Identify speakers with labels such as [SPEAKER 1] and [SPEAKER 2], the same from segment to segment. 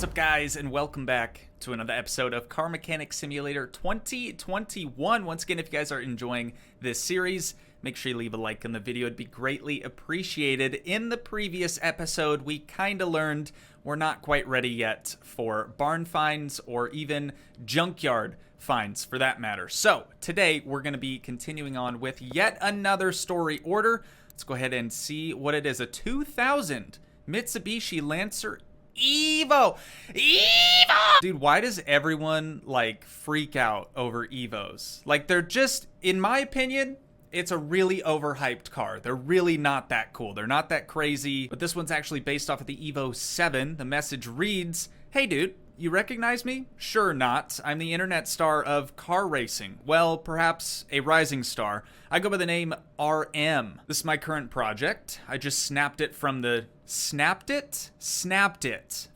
[SPEAKER 1] What's up, guys, and welcome back to another episode of Car Mechanic Simulator 2021. Once again, if you guys are enjoying this series, make sure you leave a like on the video. It'd be greatly appreciated. In the previous episode, we kind of learned we're not quite ready yet for barn finds or even junkyard finds for that matter. So today we're going to be continuing on with yet another story order. Let's go ahead and see what it is. A 2000 Mitsubishi Lancer Evo! Dude, why does everyone like freak out over Evos? Like, they're just, in my opinion, it's a really overhyped car. They're really not that cool. They're not that crazy. But this one's actually based off of the Evo 7. The message reads, "Hey dude, you recognize me? Sure not. I'm the internet star of car racing. Well, perhaps a rising star. I go by the name RM. This is my current project. I just snapped it from the... Snapped it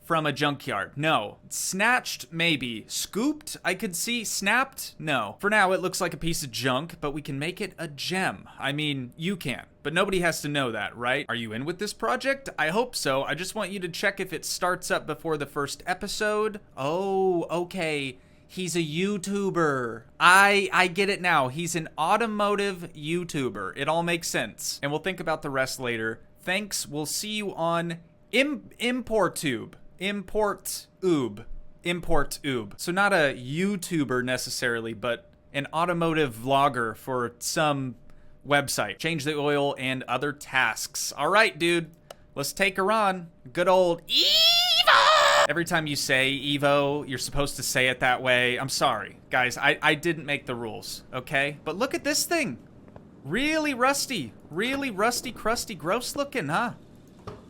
[SPEAKER 1] from a junkyard. No. Snatched, maybe. Scooped, I could see. Snapped, no. For now, it looks like a piece of junk, but we can make it a gem. I mean, you can. But nobody has to know that, right? Are you in with this project? I hope so. I just want you to check if it starts up before the first episode. Oh, okay. He's a YouTuber. I get it now. He's an automotive YouTuber. It all makes sense. And we'll think about the rest later. Thanks. We'll see you on ImportTube. ImportTube. So not a YouTuber necessarily, but an automotive vlogger for some website. Change the oil and other tasks. All right, dude. Let's take her on. Good old Evo! Every time you say Evo, you're supposed to say it that way. I'm sorry. Guys, I didn't make the rules, okay? But look at this thing. Really rusty, crusty, gross looking, huh?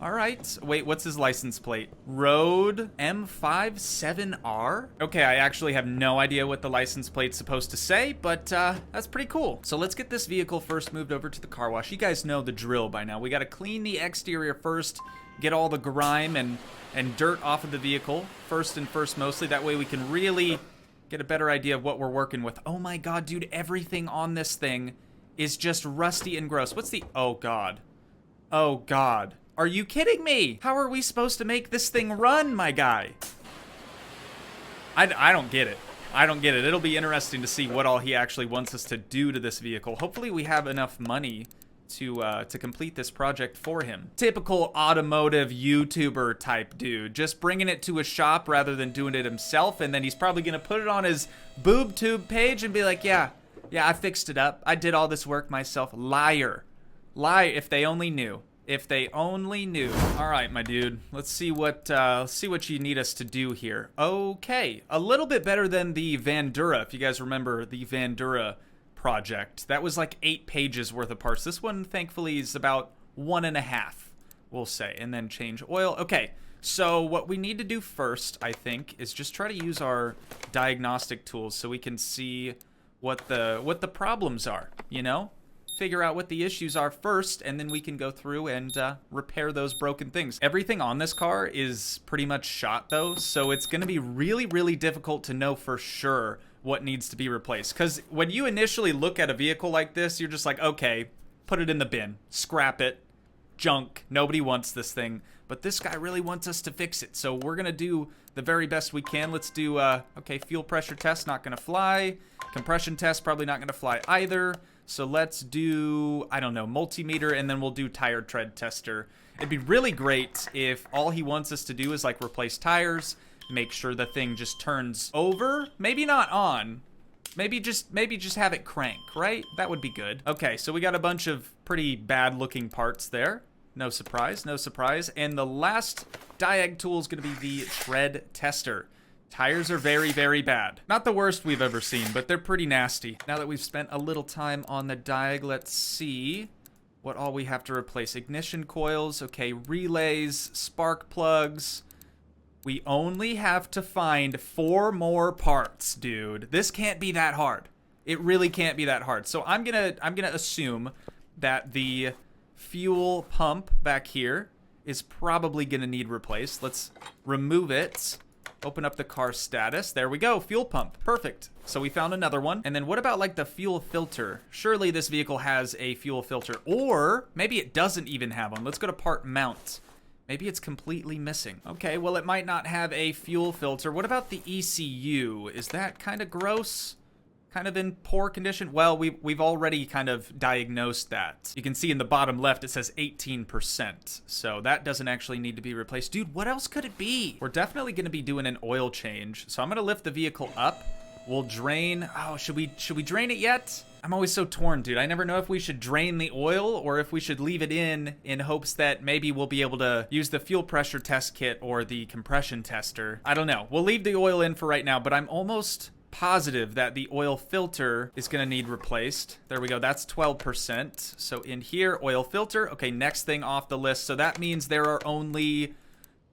[SPEAKER 1] All right. Wait, what's his license plate? Road M57R? Okay, I actually have no idea what the license plate's supposed to say, but that's pretty cool. So let's get this vehicle first moved over to the car wash. You guys know the drill by now. We got to clean the exterior first, get all the grime and dirt off of the vehicle first mostly. That way we can really get a better idea of what we're working with. Oh my God, dude, everything on this thing is just rusty and gross. What's the... Oh God. Oh God. Are you kidding me? How are we supposed to make this thing run, my guy? I don't get it. I don't get it. It'll be interesting to see what all he actually wants us to do to this vehicle. Hopefully we have enough money to complete this project for him. Typical automotive YouTuber type dude. Just bringing it to a shop rather than doing it himself, and then he's probably gonna put it on his BoobTube page and be like, yeah, I fixed it up. I did all this work myself. Liar. Liar. If they only knew. If they only knew. All right, my dude. Let's see what you need us to do here. Okay. A little bit better than the Vandura. If you guys remember the Vandura project. That was like 8 pages worth of parts. This one, thankfully, is about 1.5, we'll say. And then change oil. Okay. So what we need to do first, I think, is just try to use our diagnostic tools so we can see what the problems are, you know? Figure out what the issues are first, and then we can go through and repair those broken things. Everything on this car is pretty much shot, though, so it's going to be really, really difficult to know for sure what needs to be replaced. Because when you initially look at a vehicle like this, you're just like, okay, put it in the bin, scrap it, junk, nobody wants this thing. But this guy really wants us to fix it, so we're going to do the very best we can. Let's do, okay, fuel pressure test, not going to fly. Compression test, probably not going to fly either. So let's do, I don't know, multimeter, and then we'll do tire tread tester. It'd be really great if all he wants us to do is like replace tires, make sure the thing just turns over. Maybe not on. Maybe just have it crank, right? That would be good. Okay, so we got a bunch of pretty bad looking parts there. No surprise, no surprise. And the last diag tool is going to be the tread tester. Tires are very, very bad. Not the worst we've ever seen, but they're pretty nasty. Now that we've spent a little time on the diag, let's see what all we have to replace. Ignition coils, okay, relays, spark plugs. We only have to find 4 more parts, dude. This can't be that hard. It really can't be that hard. So I'm gonna assume that the fuel pump back here is probably gonna need replaced. Let's remove it. Open up the car status. There we go. Fuel pump. Perfect. So we found another one. And then what about like the fuel filter? Surely this vehicle has a fuel filter, or maybe it doesn't even have one. Let's go to part mount. Maybe it's completely missing. Okay, well, it might not have a fuel filter. What about the ECU? Is that kind of gross? Kind of in poor condition? Well, we've already kind of diagnosed that. You can see in the bottom left, it says 18%. So that doesn't actually need to be replaced. Dude, what else could it be? We're definitely going to be doing an oil change. So I'm going to lift the vehicle up. We'll drain. Oh, should we drain it yet? I'm always so torn, dude. I never know if we should drain the oil or if we should leave it in hopes that maybe we'll be able to use the fuel pressure test kit or the compression tester. I don't know. We'll leave the oil in for right now, but I'm almost positive that the oil filter is going to need replaced. There we go. That's 12%. So in here, oil filter. Okay, next thing off the list. So that means there are only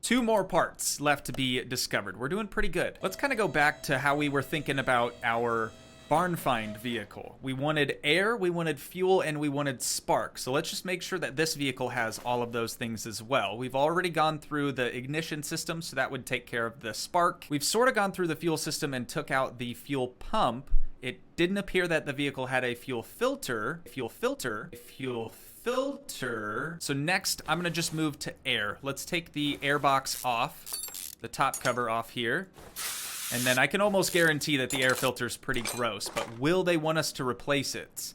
[SPEAKER 1] 2 more parts left to be discovered. We're doing pretty good. Let's kind of go back to how we were thinking about our barn find vehicle. We wanted air, we wanted fuel, and we wanted spark. So let's just make sure that this vehicle has all of those things as well. We've already gone through the ignition system, so that would take care of the spark. We've sort of gone through the fuel system and took out the fuel pump. It didn't appear that the vehicle had a fuel filter. So next, I'm gonna just move to air. Let's take the air box off, the top cover off here. And then I can almost guarantee that the air filter is pretty gross, but will they want us to replace it?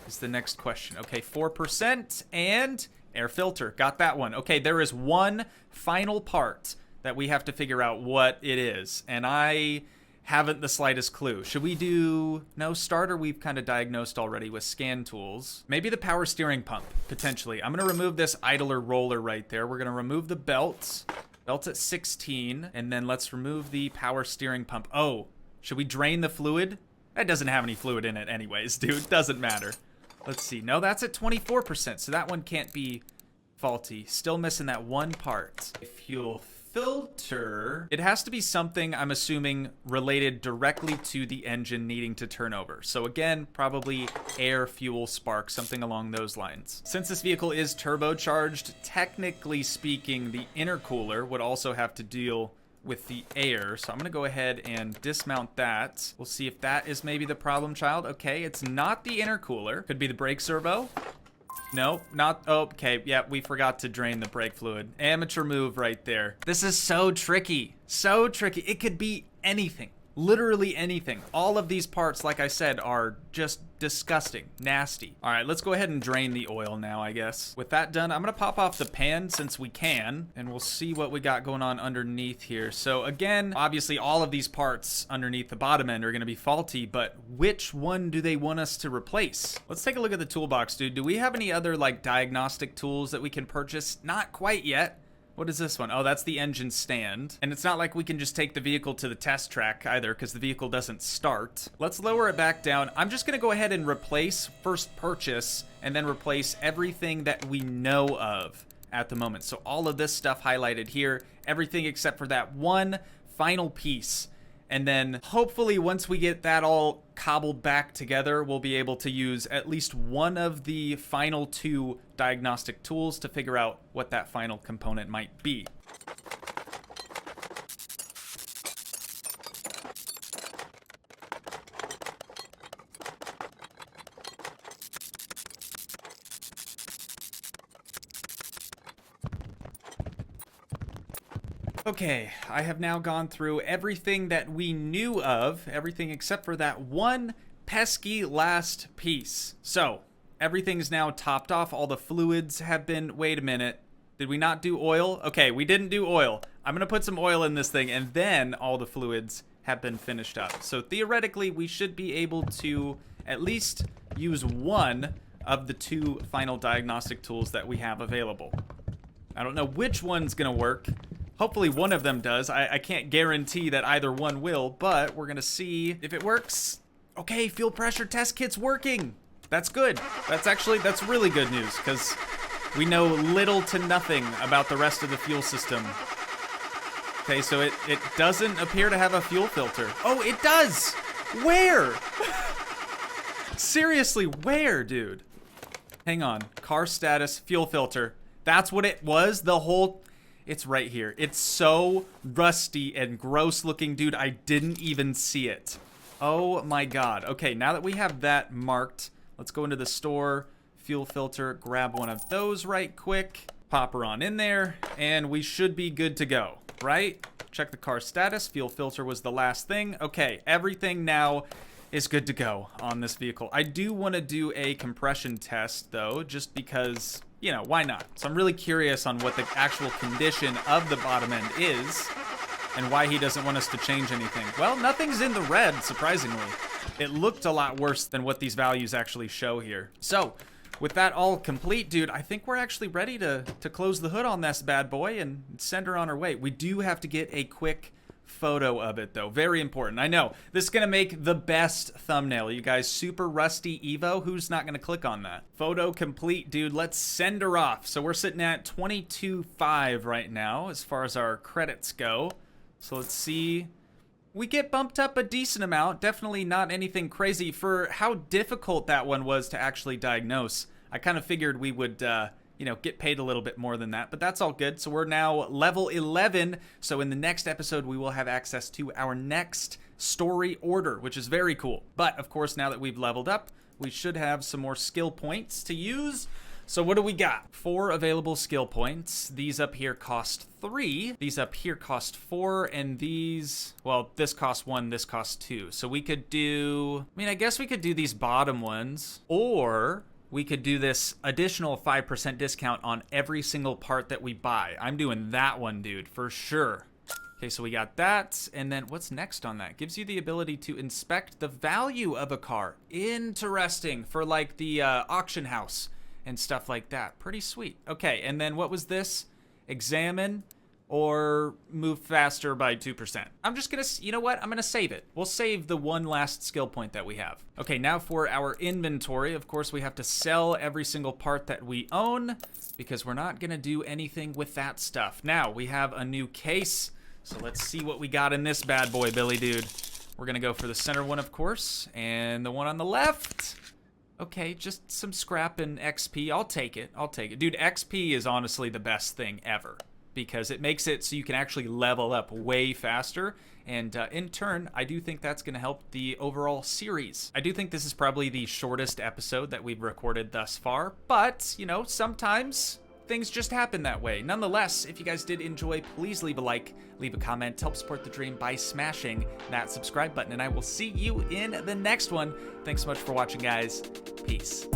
[SPEAKER 1] Is the next question. Okay, 4% and air filter. Got that one. Okay, there is one final part that we have to figure out what it is, and I haven't the slightest clue. Should we do... No, starter we've kind of diagnosed already with scan tools. Maybe the power steering pump, potentially. I'm going to remove this idler roller right there. We're going to remove the belts. Belt's at 16, and then let's remove the power steering pump. Oh, should we drain the fluid? That doesn't have any fluid in it anyways, dude. Doesn't matter. Let's see. No, that's at 24%, so that one can't be faulty. Still missing that one part. Fuel filter. It has to be something, I'm assuming, related directly to the engine needing to turn over. So again, probably air, fuel, spark, something along those lines. Since this vehicle is turbocharged, technically speaking, the intercooler would also have to deal with the air. So I'm gonna go ahead and dismount that. We'll see if that is maybe the problem child. Okay, it's not the intercooler. Could be the brake servo. No, not, oh, okay, yeah, we forgot to drain the brake fluid. Amateur move right there. This is so tricky, so tricky. It could be anything, literally anything. All of these parts, like I said, are just disgusting, nasty. All right, let's go ahead and drain the oil now, I guess. With that done, I'm gonna pop off the pan since we can, and we'll see what we got going on underneath here. So again, obviously all of these parts underneath the bottom end are gonna be faulty, but which one do they want us to replace? Let's take a look at the toolbox, dude. Do we have any other like diagnostic tools that we can purchase? Not quite yet. What is this one? Oh, that's the engine stand. And it's not like we can just take the vehicle to the test track either, because the vehicle doesn't start. Let's lower it back down. I'm just gonna go ahead and replace first purchase, and then replace everything that we know of at the moment. So all of this stuff highlighted here, everything except for that one final piece. And then hopefully once we get that all cobbled back together, we'll be able to use at least one of the final 2 diagnostic tools to figure out what that final component might be. Okay, I have now gone through everything that we knew of, everything except for that one pesky last piece. So, everything's now topped off, all the fluids have been, wait a minute, did we not do oil? Okay, we didn't do oil. I'm gonna put some oil in this thing, and then all the fluids have been finished up. So theoretically, we should be able to at least use one of the 2 final diagnostic tools that we have available. I don't know which one's gonna work. Hopefully one of them does. I can't guarantee that either one will, but we're gonna see if it works. Okay, fuel pressure test kit's working. That's good. That's really good news, because we know little to nothing about the rest of the fuel system. Okay, so it doesn't appear to have a fuel filter. Oh, it does! Where? Seriously, where, dude? Hang on. Car status, fuel filter. That's what it was the whole... It's right here. It's so rusty and gross looking, dude. I didn't even see it. Oh my god. Okay, now that we have that marked, let's go into the store, fuel filter, grab one of those right quick. Pop her on in there, and we should be good to go, right? Check the car status. Fuel filter was the last thing. Okay, everything now is good to go on this vehicle. I do want to do a compression test, though, just because, you know, why not? So I'm really curious on what the actual condition of the bottom end is and why he doesn't want us to change anything. Well, nothing's in the red, surprisingly. It looked a lot worse than what these values actually show here. So, with that all complete, dude, I think we're actually ready to close the hood on this bad boy and send her on her way. We do have to get a quick photo of it, though. Very important. I know. This is going to make the best thumbnail. You guys, super rusty Evo. Who's not going to click on that? Photo complete, dude. Let's send her off. So we're sitting at 22.5 right now as far as our credits go. So let's see. We get bumped up a decent amount. Definitely not anything crazy for how difficult that one was to actually diagnose. I kind of figured we would, you know, get paid a little bit more than that, but that's all good. So we're now level 11. So in the next episode, we will have access to our next story order, which is very cool. But of course, now that we've leveled up, we should have some more skill points to use. So what do we got? 4 available skill points. These up here cost 3. These up here cost 4. And these, well, this costs 1, this costs 2. So we could do, I mean, I guess we could do these bottom ones, or we could do this additional 5% discount on every single part that we buy. I'm doing that one, dude, for sure. Okay, so we got that. And then what's next on that? Gives you the ability to inspect the value of a car. Interesting, for like the auction house and stuff like that. Pretty sweet. Okay, and then what was this? Examine or move faster by 2%. I'm just gonna, you know what? I'm gonna save it. We'll save the one last skill point that we have. Okay, now for our inventory. Of course, we have to sell every single part that we own because we're not gonna do anything with that stuff. Now, we have a new case. So let's see what we got in this bad boy, Billy dude. We're gonna go for the center one, of course, and the one on the left. Okay, just some scrap and XP. I'll take it. I'll take it. Dude, XP is honestly the best thing ever because it makes it so you can actually level up way faster. And in turn, I do think that's going to help the overall series. I do think this is probably the shortest episode that we've recorded thus far. But, you know, sometimes things just happen that way. Nonetheless, if you guys did enjoy, please leave a like, leave a comment, help support the dream by smashing that subscribe button, and I will see you in the next one. Thanks so much for watching, guys. Peace.